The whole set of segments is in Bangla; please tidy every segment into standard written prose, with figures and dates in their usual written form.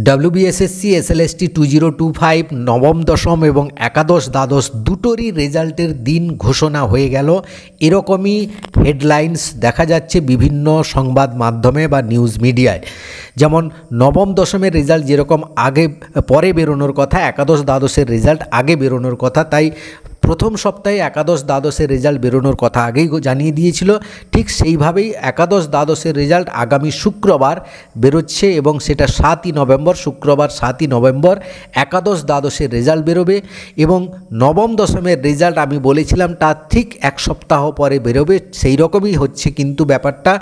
WBSSC SLST 2025 নবম দশম এবং একাদশ দ্বাদশ দুটোরই রেজাল্টের দিন ঘোষণা হয়ে গেল, এরকমই হেডলাইন্স দেখা যাচ্ছে বিভিন্ন সংবাদ মাধ্যমে বা নিউজ মিডিয়ায়। যেমন নবম দশমের রেজাল্ট যেরকম পরে বেরোনোর কথা, একাদশ দ্বাদশের রেজাল্ট আগে বেরোনোর কথা। তাই প্রথম সপ্তাহে একাদশ দ্বাদশের রেজাল্ট বেরোনোর কথা আগেই জানিয়ে দিয়েছিল। ঠিক সেইভাবেই একাদশ দ্বাদশের রেজাল্ট আগামী শুক্রবার বেরোচ্ছে এবং সেটা 7ই নভেম্বর, শুক্রবার 7ই নভেম্বর একাদশ দ্বাদশের রেজাল্ট বেরোবে। এবং নবম দশমের রেজাল্ট আমি বলেছিলাম তার ঠিক এক সপ্তাহ পরে বেরোবে, সেই রকমই হচ্ছে কিন্তু ব্যাপারটা।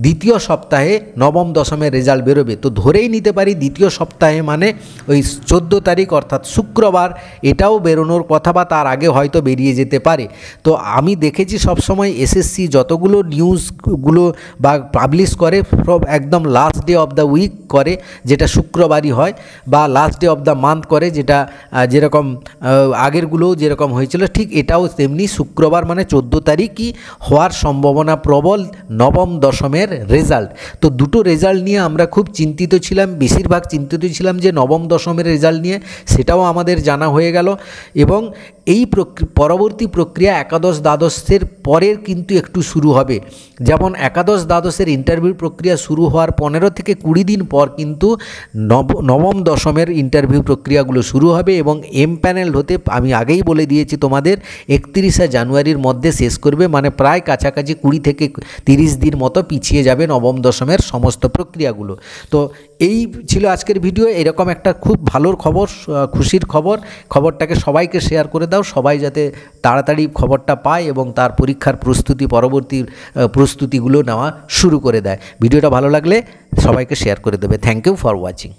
দ্বিতীয় সপ্তাহে নবম দশমের রেজাল্ট বেরোবে। তো ধরেই নিতে পারি দ্বিতীয় সপ্তাহে মানে ওই 14 তারিখ অর্থাৎ শুক্রবার এটাও বেরোনোর কথা বা তার আগে হয়তো বেরিয়ে যেতে পারে। তো আমি দেখেছি সবসময় এসএসসি যতগুলো নিউজগুলো বা পাবলিশ করে সব একদম last day of the week করে, যেটা শুক্রবারই হয়, বা last day of the month করে, যেটা যেরকম আগেরগুলোও যেরকম হয়েছিল ঠিক এটাও তেমনি শুক্রবার মানে 14 তারিখই হওয়ার সম্ভাবনা প্রবল নবম দশমের রেজাল্ট। তো দুটো রেজাল্ট নিয়ে আমরা খুব চিন্তিত ছিলাম, বেশিরভাগ চিন্তিত ছিলাম যে নবম দশমের রেজাল্ট নিয়ে, সেটাও আমাদের জানা হয়ে গেল। এবং এই পরবর্তী প্রক্রিয়া একাদশ দ্বাদশের পরের কিন্তু একটু শুরু হবে। যেমন একাদশ দ্বাদশের ইন্টারভিউ প্রক্রিয়া শুরু হওয়ার 15 থেকে 20 দিন পর কিন্তু নবম দশমের ইন্টারভিউ প্রক্রিয়াগুলো শুরু হবে এবং প্যানেল হতে আমি আগেই বলে দিয়েছি তোমাদের 31শে জানুয়ারির মধ্যে শেষ করবে, মানে প্রায় কাছাকাছি 20 থেকে 30 দিন মতো পিছিয়ে যাবে নবম দশমের সমস্ত প্রক্রিয়াগুলো। তো এই ছিল আজকের ভিডিও। এরকম একটা খুব ভালো খবর, খুশির খবরটাকে সবাইকে শেয়ার করে দাও, সবাই যাতে তাড়াতাড়ি খবরটা পায় এবং তার পরীক্ষার পরবর্তী প্রস্তুতিগুলো নেওয়া শুরু করে দেয়। ভিডিওটা ভালো লাগলে সবাইকে শেয়ার করে দেবে। Thank you for watching.